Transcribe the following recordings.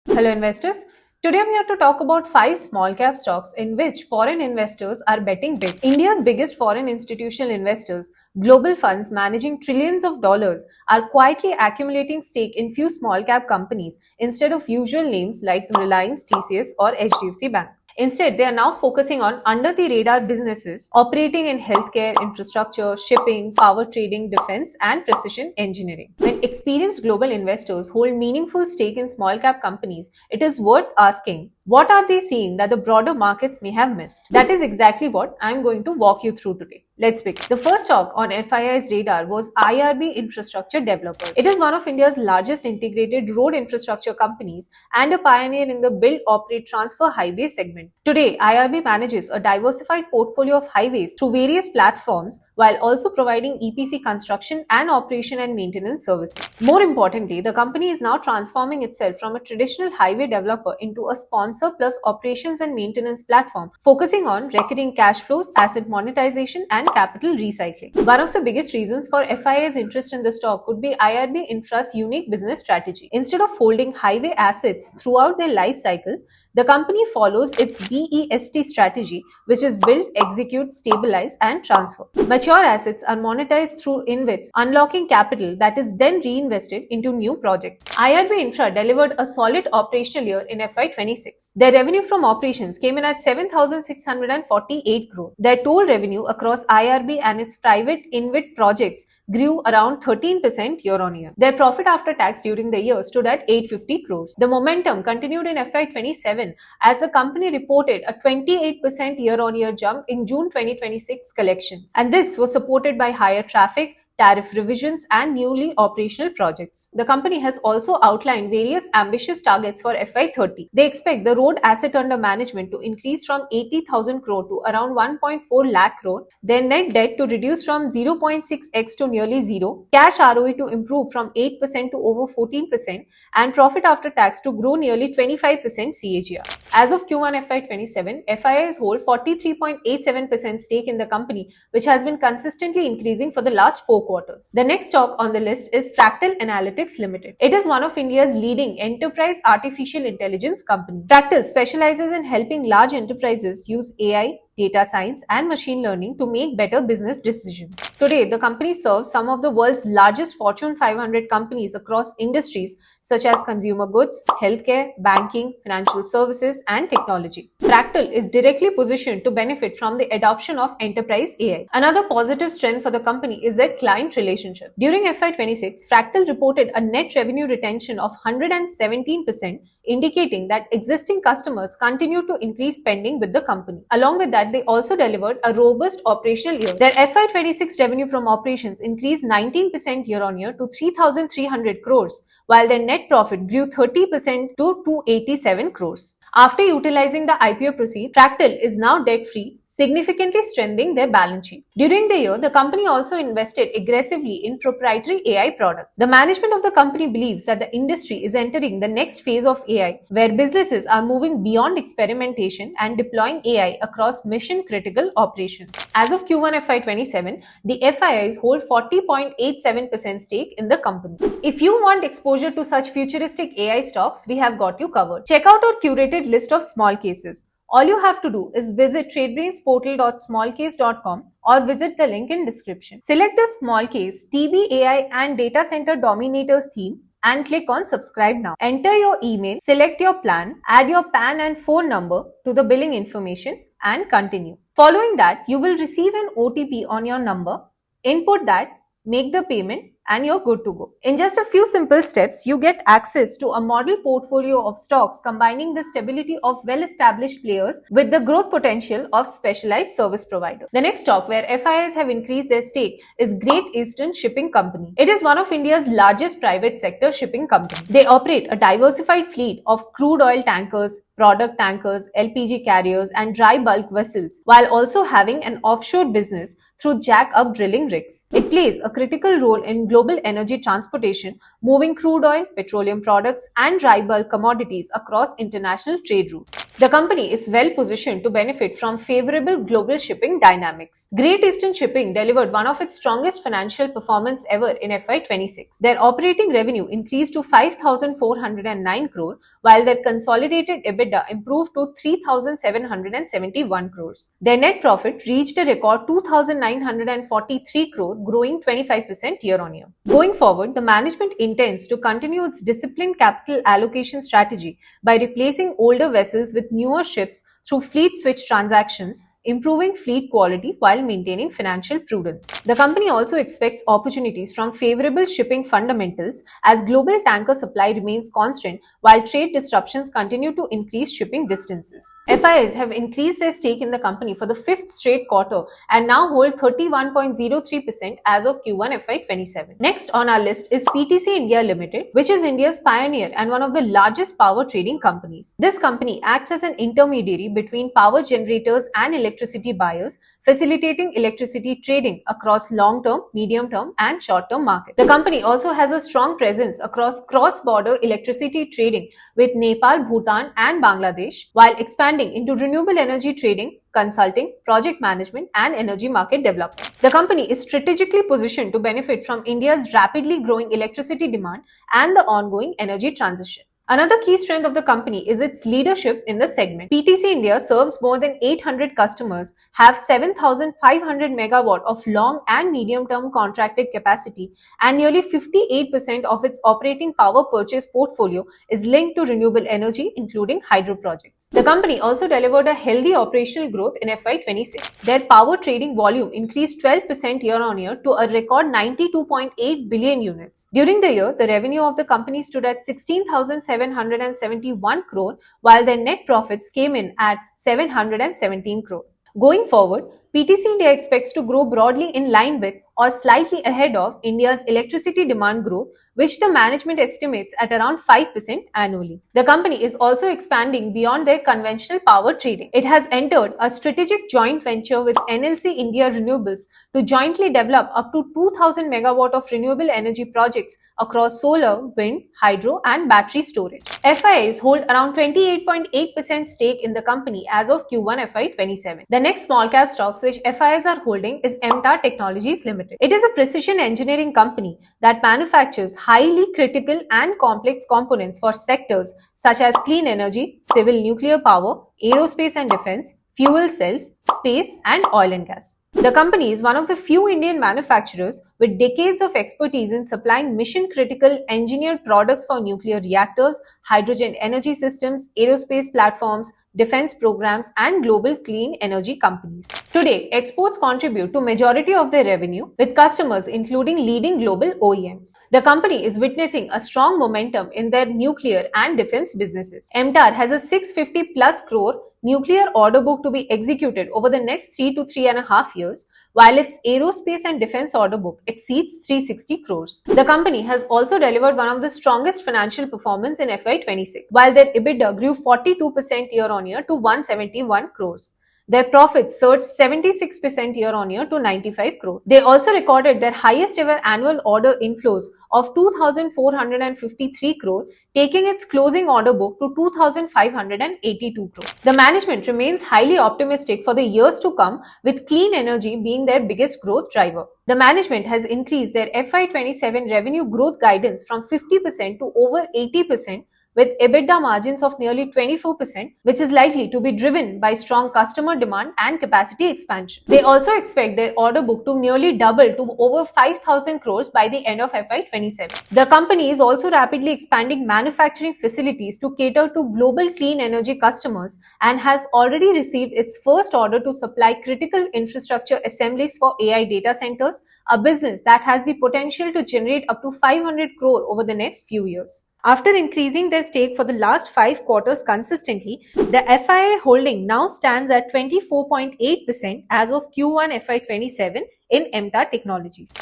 Hello investors. Today I'm here to talk about 5 small cap stocks in which foreign investors are betting big. India's biggest foreign institutional investors, global funds managing trillions of dollars, are quietly accumulating stake in few small cap companies instead of usual names like Reliance, TCS or HDFC Bank. Instead, they are now focusing on under-the-radar businesses operating in healthcare, infrastructure, shipping, power trading, defense, and precision engineering. When experienced global investors hold meaningful stake in small-cap companies, it is worth asking, what are they seeing that the broader markets may have missed? That is exactly what I'm going to walk you through today. Let's begin. The first stock on FIIs radar was IRB Infrastructure Developers. It is one of India's largest integrated road infrastructure companies and a pioneer in the build, operate, transfer highway segment. Today, IRB manages a diversified portfolio of highways through various platforms while also providing EPC construction and operation and maintenance services. More importantly, the company is now transforming itself from a traditional highway developer into a sponsor plus operations and maintenance platform, focusing on recurring cash flows, asset monetization, and capital recycling. One of the biggest reasons for FII's interest in the stock could be IRB Infra's unique business strategy. Instead of holding highway assets throughout their life cycle, the company follows its BEST strategy, which is build, execute, stabilize, and transfer. Mature assets are monetized through InvITs, unlocking capital that is then reinvested into new projects. IRB Infra delivered a solid operational year in FY26. Their revenue from operations came in at 7,648 crore. Their total revenue across IRB and its private InvIT projects grew around 13% year-on-year. Their profit after tax during the year stood at 850 crores. The momentum continued in FY27 as the company reported a 28% year-on-year jump in June 2026 collections. And this was supported by higher traffic, tariff revisions, and newly operational projects. The company has also outlined various ambitious targets for FY30. They expect the road asset under management to increase from 80,000 crore to around 1.4 lakh crore, their net debt to reduce from 0.6x to nearly zero, cash ROE to improve from 8% to over 14%, and profit after tax to grow nearly 25% CAGR. As of Q1 FY27, FIIs hold 43.87% stake in the company, which has been consistently increasing for the last 4 quarters. The next stock on the list is Fractal Analytics Limited. It is one of India's leading enterprise artificial intelligence companies. Fractal specializes in helping large enterprises use AI, data science, and machine learning to make better business decisions. Today, the company serves some of the world's largest Fortune 500 companies across industries such as consumer goods, healthcare, banking, financial services, and technology. Fractal is directly positioned to benefit from the adoption of enterprise AI. Another positive strength for the company is their client relationship. During FY26, Fractal reported a net revenue retention of 117%, indicating that existing customers continue to increase spending with the company. Along with that, they also delivered a robust operational year. Their FY26 revenue from operations increased 19% year-on-year to 3,300 crores, while their net profit grew 30% to 287 crores. After utilizing the IPO proceeds, Fractal is now debt-free, significantly strengthening their balance sheet. During the year, the company also invested aggressively in proprietary AI products. The management of the company believes that the industry is entering the next phase of AI, where businesses are moving beyond experimentation and deploying AI across mission-critical operations. As of Q1 FY27, the FIIs hold 40.87% stake in the company. If you want exposure to such futuristic AI stocks, we have got you covered. Check out our curated list of small cases. All you have to do is visit tradebrainsportal.smallcase.com or visit the link in description. Select the small case, TB, AI and data center dominators theme and click on subscribe now. Enter your email, select your plan, add your PAN and phone number to the billing information and continue. Following that, you will receive an OTP on your number. Input that, make the payment, and you're good to go. In just a few simple steps, you get access to a model portfolio of stocks combining the stability of well-established players with the growth potential of specialized service providers. The next stock where FIIs have increased their stake is Great Eastern Shipping Company. It is one of India's largest private sector shipping companies. They operate a diversified fleet of crude oil tankers, product tankers, LPG carriers, and dry bulk vessels, while also having an offshore business through jack-up drilling rigs. It plays a critical role in global energy transportation, moving crude oil, petroleum products, and dry bulk commodities across international trade routes. The company is well positioned to benefit from favorable global shipping dynamics. Great Eastern Shipping delivered one of its strongest financial performance ever in FY26. Their operating revenue increased to 5,409 crore, while their consolidated EBITDA improved to 3,771 crores. Their net profit reached a record 2,943 crore, growing 25% year-on-year. Going forward, the management intends to continue its disciplined capital allocation strategy by replacing older vessels with newer ships through fleet switch transactions, improving fleet quality while maintaining financial prudence. The company also expects opportunities from favorable shipping fundamentals as global tanker supply remains constant while trade disruptions continue to increase shipping distances. FIIs have increased their stake in the company for the fifth straight quarter and now hold 31.03% as of Q1 FY27. Next on our list is PTC India Limited, which is India's pioneer and one of the largest power trading companies. This company acts as an intermediary between power generators and electricity buyers, facilitating electricity trading across long-term, medium-term, and short-term markets. The company also has a strong presence across cross-border electricity trading with Nepal, Bhutan, and Bangladesh, while expanding into renewable energy trading, consulting, project management, and energy market development. The company is strategically positioned to benefit from India's rapidly growing electricity demand and the ongoing energy transition. Another key strength of the company is its leadership in the segment. PTC India serves more than 800 customers, have 7,500 megawatt of long and medium-term contracted capacity, and nearly 58% of its operating power purchase portfolio is linked to renewable energy, including hydro projects. The company also delivered a healthy operational growth in FY26. Their power trading volume increased 12% year-on-year to a record 92.8 billion units. During the year, the revenue of the company stood at 16,771 crore, while their net profits came in at 717 crore. Going forward, PTC India expects to grow broadly in line with or slightly ahead of India's electricity demand growth, which the management estimates at around 5% annually. The company is also expanding beyond their conventional power trading. It has entered a strategic joint venture with NLC India Renewables to jointly develop up to 2,000 megawatt of renewable energy projects across solar, wind, hydro, and battery storage. FIIs hold around 28.8% stake in the company as of Q1 FY27. The next small cap stocks which FIIs are holding is MTAR Technologies Limited. It is a precision engineering company that manufactures highly critical and complex components for sectors such as clean energy, civil nuclear power, aerospace and defense, fuel cells, space, and oil and gas. The company is one of the few Indian manufacturers with decades of expertise in supplying mission-critical engineered products for nuclear reactors, hydrogen energy systems, aerospace platforms, defense programs, and global clean energy companies. Today, exports contribute to majority of their revenue, with customers including leading global OEMs. The company is witnessing a strong momentum in their nuclear and defense businesses. MTAR has a 650 plus crore nuclear order book to be executed over the next 3 to 3.5 years, while its aerospace and defense order book exceeds 360 crores. The company has also delivered one of the strongest financial performance in FY26, while their EBITDA grew 42% year-on-year to 171 crores. Their profits surged 76% year-on-year to 95 crore. They also recorded their highest ever annual order inflows of 2,453 crore, taking its closing order book to 2,582 crore. The management remains highly optimistic for the years to come, with clean energy being their biggest growth driver. The management has increased their FY27 revenue growth guidance from 50% to over 80%, with EBITDA margins of nearly 24%, which is likely to be driven by strong customer demand and capacity expansion. They also expect their order book to nearly double to over 5,000 crores by the end of FY27. The company is also rapidly expanding manufacturing facilities to cater to global clean energy customers and has already received its first order to supply critical infrastructure assemblies for AI data centers, a business that has the potential to generate up to 500 crore over the next few years. After increasing their stake for the last 5 quarters consistently, the FII holding now stands at 24.8% as of Q1 FY27 in MTAR Technologies.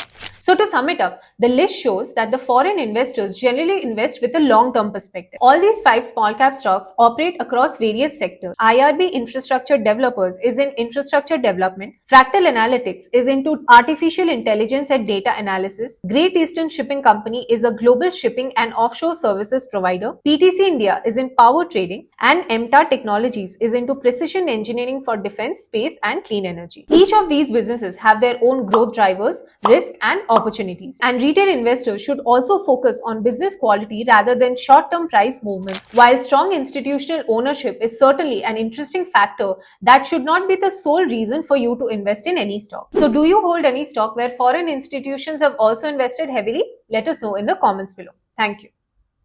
So to sum it up, the list shows that the foreign investors generally invest with a long-term perspective. All these 5 small cap stocks operate across various sectors. IRB Infrastructure Developers is in infrastructure development. Fractal Analytics is into artificial intelligence and data analysis. Great Eastern Shipping Company is a global shipping and offshore services provider. PTC India is in power trading, and MTAR Technologies is into precision engineering for defense, space and clean energy. Each of these businesses have their own growth drivers, risk and opportunities. And retail investors should also focus on business quality rather than short-term price movement. While strong institutional ownership is certainly an interesting factor, that should not be the sole reason for you to invest in any stock. So do you hold any stock where foreign institutions have also invested heavily? Let us know in the comments below. Thank you.